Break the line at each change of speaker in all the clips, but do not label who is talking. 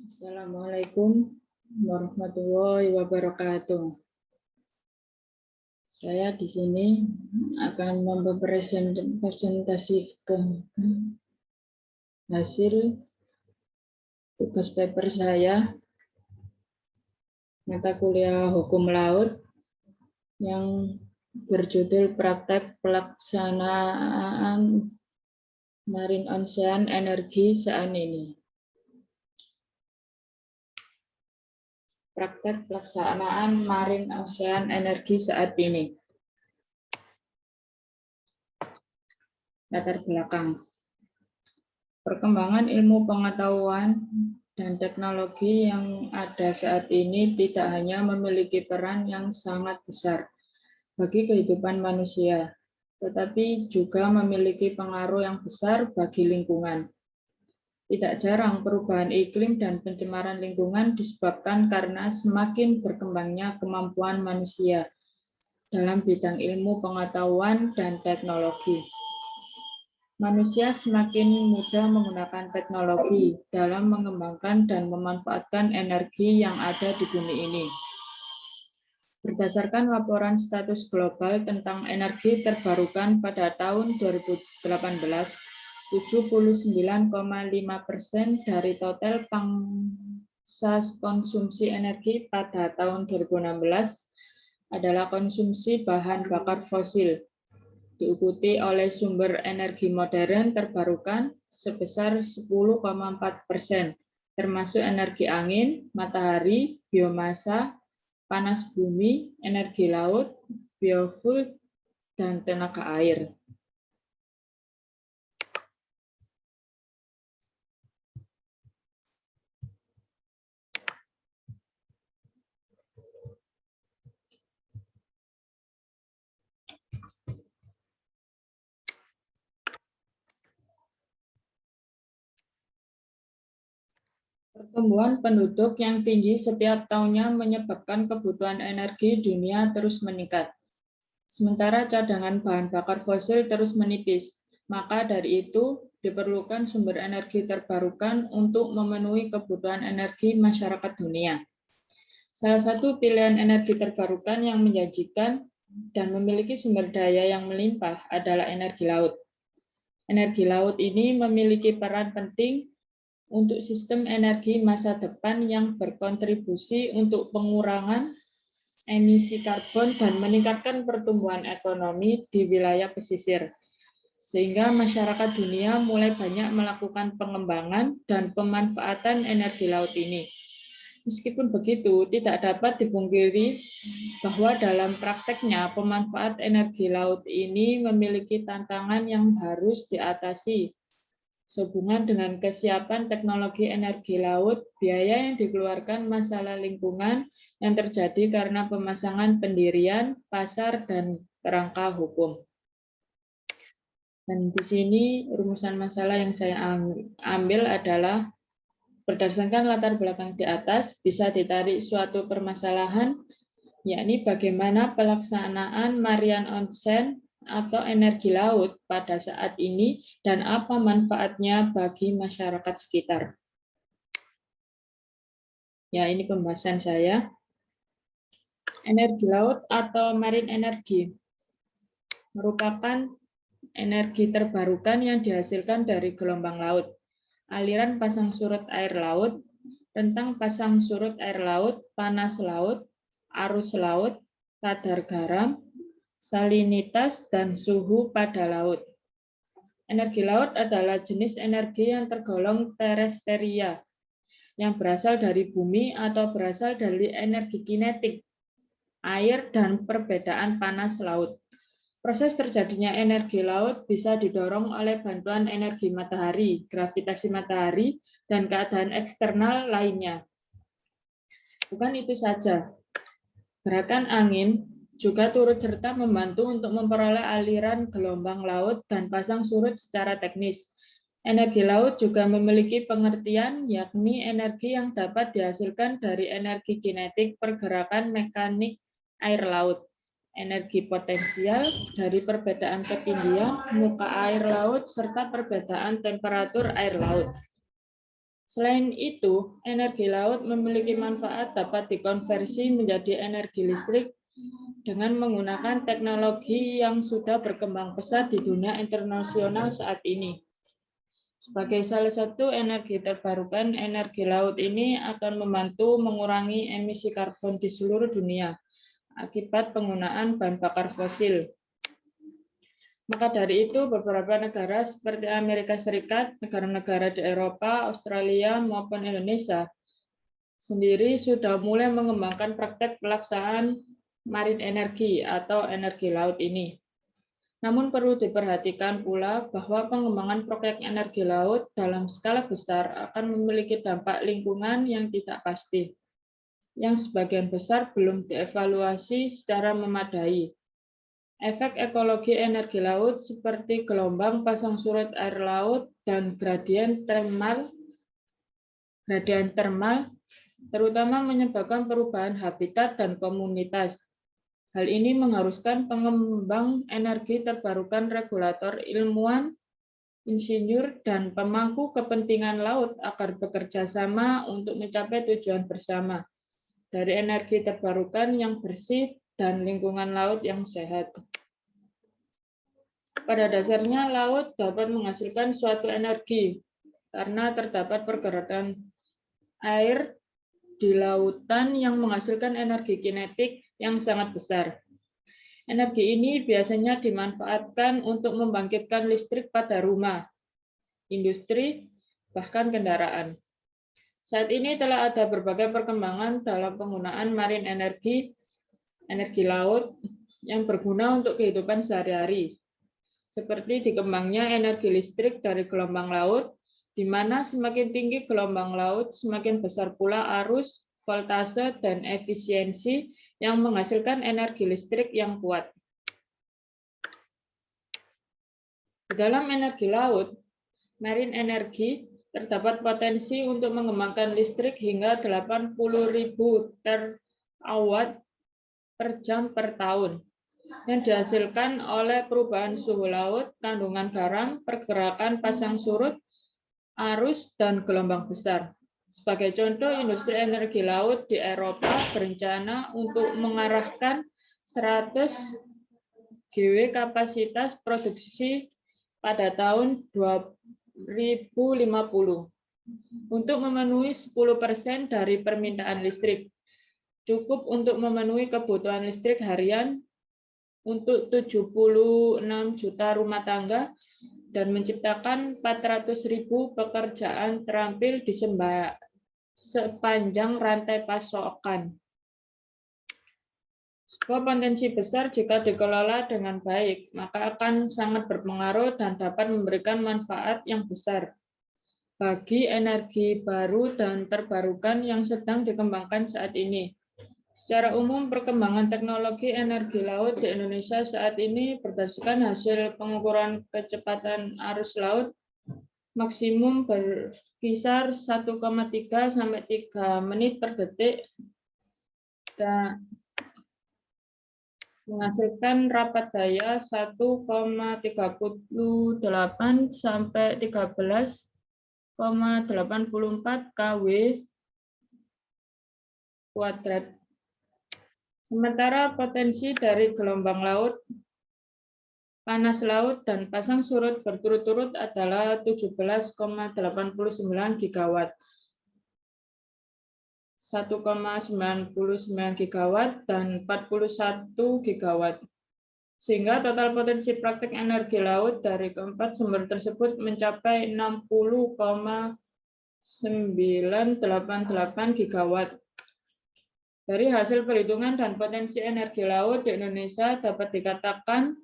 Assalamualaikum warahmatullahi wabarakatuh. Saya di sini akan mempresentasikan hasil tugas paper saya mata kuliah Hukum Laut yang berjudul Praktek Pelaksanaan Marine Ocean Energi saat ini. Praktek pelaksanaan Marine Ocean Energi saat ini. Latar belakang. Perkembangan ilmu pengetahuan dan teknologi yang ada saat ini tidak hanya memiliki peran yang sangat besar bagi kehidupan manusia, tetapi juga memiliki pengaruh yang besar bagi lingkungan. Tidak jarang perubahan iklim dan pencemaran lingkungan disebabkan karena semakin berkembangnya kemampuan manusia dalam bidang ilmu pengetahuan dan teknologi. Manusia semakin mudah menggunakan teknologi dalam mengembangkan dan memanfaatkan energi yang ada di bumi ini. Berdasarkan laporan status global tentang energi terbarukan pada tahun 2018, 79,5% dari total pangsa konsumsi energi pada tahun 2016 adalah konsumsi bahan bakar fosil, diikuti oleh sumber energi modern terbarukan sebesar 10,4%, termasuk energi angin, matahari, biomasa, panas bumi, energi laut, biofuel, dan tenaga air. Pertumbuhan penduduk yang tinggi setiap tahunnya menyebabkan kebutuhan energi dunia terus meningkat. Sementara cadangan bahan bakar fosil terus menipis, maka dari itu diperlukan sumber energi terbarukan untuk memenuhi kebutuhan energi masyarakat dunia. Salah satu pilihan energi terbarukan yang menjanjikan dan memiliki sumber daya yang melimpah adalah energi laut. Energi laut ini memiliki peran penting untuk sistem energi masa depan yang berkontribusi untuk pengurangan emisi karbon dan meningkatkan pertumbuhan ekonomi di wilayah pesisir. Sehingga masyarakat dunia mulai banyak melakukan pengembangan dan pemanfaatan energi laut ini. Meskipun begitu, tidak dapat dipungkiri bahwa dalam prakteknya pemanfaat energi laut ini memiliki tantangan yang harus diatasi. Sehubungan dengan kesiapan teknologi energi laut, biaya yang dikeluarkan masalah lingkungan yang terjadi karena pemasangan pendirian, pasar, dan kerangka hukum. Dan di sini rumusan masalah yang saya ambil adalah berdasarkan latar belakang di atas, bisa ditarik suatu permasalahan, yakni bagaimana pelaksanaan Marian Onsen atau energi laut pada saat ini dan apa manfaatnya bagi masyarakat sekitar. Ya, ini pembahasan saya. Energi laut atau marine energy merupakan energi terbarukan yang dihasilkan dari gelombang laut, aliran pasang surut air laut, rentang pasang surut air laut, panas laut, arus laut, kadar garam, salinitas, dan suhu pada laut. Energi laut adalah jenis energi yang tergolong terrestrial, yang berasal dari bumi atau berasal dari energi kinetik, air, dan perbedaan panas laut. Proses terjadinya energi laut bisa didorong oleh bantuan energi matahari, gravitasi matahari, dan keadaan eksternal lainnya. Bukan itu saja, gerakan angin juga turut serta membantu untuk memperoleh aliran gelombang laut dan pasang surut secara teknis. Energi laut juga memiliki pengertian, yakni energi yang dapat dihasilkan dari energi kinetik pergerakan mekanik air laut, energi potensial dari perbedaan ketinggian muka air laut, serta perbedaan temperatur air laut. Selain itu, energi laut memiliki manfaat dapat dikonversi menjadi energi listrik dengan menggunakan teknologi yang sudah berkembang pesat di dunia internasional saat ini. Sebagai salah satu energi terbarukan, energi laut ini akan membantu mengurangi emisi karbon di seluruh dunia akibat penggunaan bahan bakar fosil. Maka dari itu, beberapa negara seperti Amerika Serikat, negara-negara di Eropa, Australia, maupun Indonesia sendiri sudah mulai mengembangkan praktek pelaksanaan marine energi atau energi laut ini. Namun perlu diperhatikan pula bahwa pengembangan proyek energi laut dalam skala besar akan memiliki dampak lingkungan yang tidak pasti, yang sebagian besar belum dievaluasi secara memadai. Efek ekologi energi laut seperti gelombang pasang surut air laut dan gradien termal, terutama menyebabkan perubahan habitat dan komunitas. Hal ini mengharuskan pengembang energi terbarukan, regulator, ilmuwan, insinyur, dan pemangku kepentingan laut agar bekerja sama untuk mencapai tujuan bersama dari energi terbarukan yang bersih dan lingkungan laut yang sehat. Pada dasarnya, laut dapat menghasilkan suatu energi karena terdapat pergerakan air di lautan yang menghasilkan energi kinetik yang sangat besar. Energi ini biasanya dimanfaatkan untuk membangkitkan listrik pada rumah, industri, bahkan kendaraan. Saat ini telah ada berbagai perkembangan dalam penggunaan marine energi laut yang berguna untuk kehidupan sehari-hari. Seperti dikembangnya energi listrik dari gelombang laut, di mana semakin tinggi gelombang laut, semakin besar pula arus, voltase, dan efisiensi yang menghasilkan energi listrik yang kuat. Di dalam energi laut, marine energi, terdapat potensi untuk mengembangkan listrik hingga 80.000 terawatt per jam per tahun, yang dihasilkan oleh perubahan suhu laut, kandungan garam, pergerakan pasang surut, arus, dan gelombang besar. Sebagai contoh, industri energi laut di Eropa berencana untuk mengarahkan 100 GW kapasitas produksi pada tahun 2050 untuk memenuhi 10% dari permintaan listrik. Cukup untuk memenuhi kebutuhan listrik harian untuk 76 juta rumah tangga dan menciptakan 400.000 pekerjaan terampil di sepanjang rantai pasokan. Sebuah potensi besar jika dikelola dengan baik, maka akan sangat berpengaruh dan dapat memberikan manfaat yang besar bagi energi baru dan terbarukan yang sedang dikembangkan saat ini. Secara umum, perkembangan teknologi energi laut di Indonesia saat ini berdasarkan hasil pengukuran kecepatan arus laut maksimum berkisar 1,3 sampai 3 menit per detik dan menghasilkan rapat daya 1,38 sampai 13,84 kW kuadrat. Sementara potensi dari gelombang laut, panas laut, dan pasang surut berturut-turut adalah 17,89 gigawatt, 1,99 gigawatt, dan 41 gigawatt. Sehingga total potensi praktik energi laut dari keempat sumber tersebut mencapai 60,988 gigawatt. Dari hasil perhitungan dan potensi energi laut di Indonesia dapat dikatakan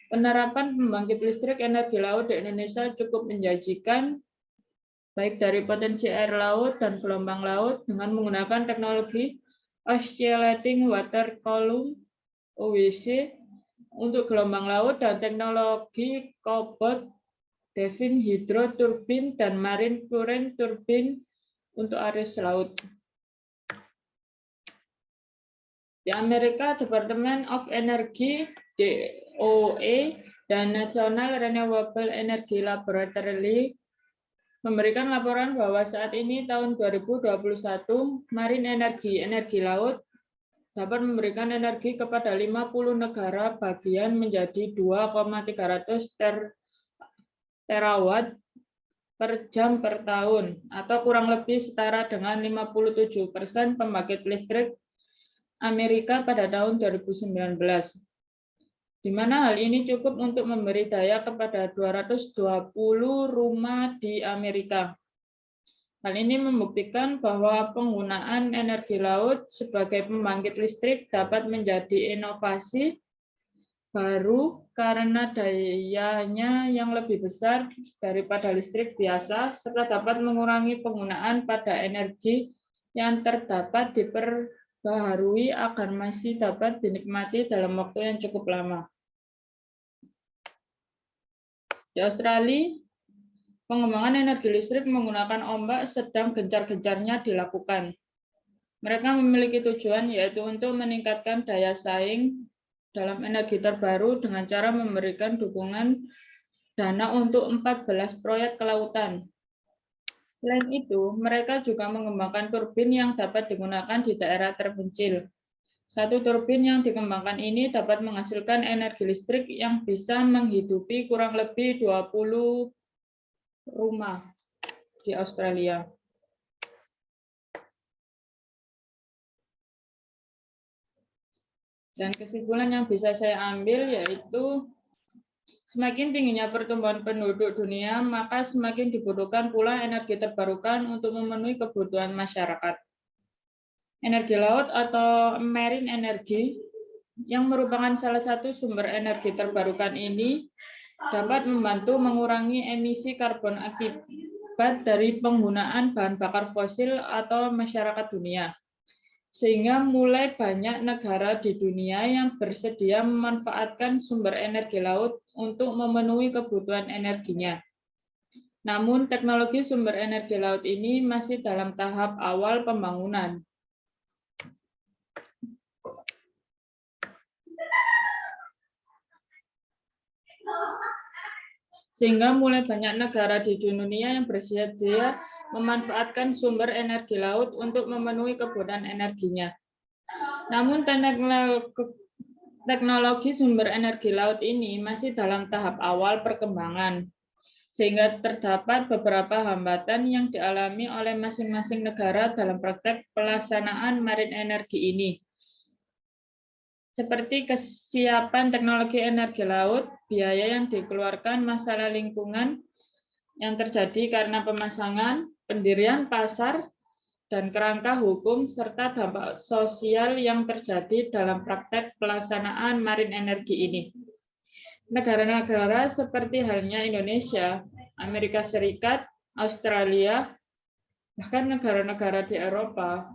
penerapan pembangkit listrik energi laut di Indonesia cukup menjanjikan, baik dari potensi air laut dan gelombang laut dengan menggunakan teknologi Oscillating Water Column (OWC) untuk gelombang laut dan teknologi Cobalt Diving Hydro Turbine dan Marine Current Turbine untuk arus laut. Di Amerika, Department of Energy (DOE) dan National Renewable Energy Laboratory memberikan laporan bahwa saat ini tahun 2021, marine energi laut dapat memberikan energi kepada 50 negara bagian menjadi 2,300 terawatt per jam per tahun, atau kurang lebih setara dengan 57% pembangkit listrik Amerika pada tahun 2019. Di mana hal ini cukup untuk memberi daya kepada 220 rumah di Amerika. Hal ini membuktikan bahwa penggunaan energi laut sebagai pembangkit listrik dapat menjadi inovasi baru karena dayanya yang lebih besar daripada listrik biasa, serta dapat mengurangi penggunaan pada energi yang terdapat diperbaharui agar masih dapat dinikmati dalam waktu yang cukup lama. Di Australia, pengembangan energi listrik menggunakan ombak sedang gencar-gencarnya dilakukan. Mereka memiliki tujuan yaitu untuk meningkatkan daya saing dalam energi terbaru dengan cara memberikan dukungan dana untuk 14 proyek kelautan. Selain itu, mereka juga mengembangkan turbin yang dapat digunakan di daerah terpencil. Satu turbin yang dikembangkan ini dapat menghasilkan energi listrik yang bisa menghidupi kurang lebih 20 rumah di Australia. Dan kesimpulan yang bisa saya ambil yaitu semakin tingginya pertumbuhan penduduk dunia, maka semakin dibutuhkan pula energi terbarukan untuk memenuhi kebutuhan masyarakat. Energi laut atau marine energy yang merupakan salah satu sumber energi terbarukan ini dapat membantu mengurangi emisi karbon akibat dari penggunaan bahan bakar fosil atau masyarakat dunia. Sehingga mulai banyak negara di dunia yang bersedia memanfaatkan sumber energi laut untuk memenuhi kebutuhan energinya. Namun teknologi sumber energi laut ini masih dalam tahap awal pembangunan. Sehingga mulai banyak negara di dunia yang bersedia memanfaatkan sumber energi laut untuk memenuhi kebutuhan energinya. Namun teknologi sumber energi laut ini masih dalam tahap awal perkembangan, sehingga terdapat beberapa hambatan yang dialami oleh masing-masing negara dalam praktek pelaksanaan marine energi ini. Seperti kesiapan teknologi energi laut, biaya yang dikeluarkan, masalah lingkungan yang terjadi karena pemasangan, pendirian pasar, dan kerangka hukum, serta dampak sosial yang terjadi dalam praktek pelaksanaan marine energi ini. Negara-negara seperti halnya Indonesia, Amerika Serikat, Australia, bahkan negara-negara di Eropa,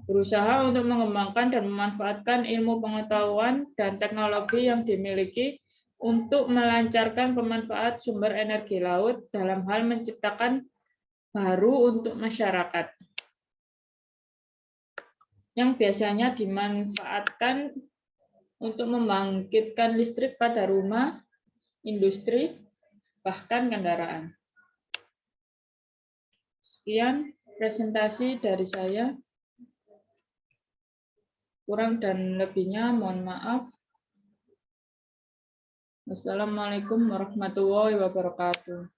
berusaha untuk mengembangkan dan memanfaatkan ilmu pengetahuan dan teknologi yang dimiliki untuk melancarkan pemanfaat sumber energi laut dalam hal menciptakan baru untuk masyarakat, yang biasanya dimanfaatkan untuk membangkitkan listrik pada rumah, industri, bahkan kendaraan. Sekian presentasi dari saya. Kurang dan lebihnya mohon maaf. Wassalamualaikum warahmatullahi wabarakatuh.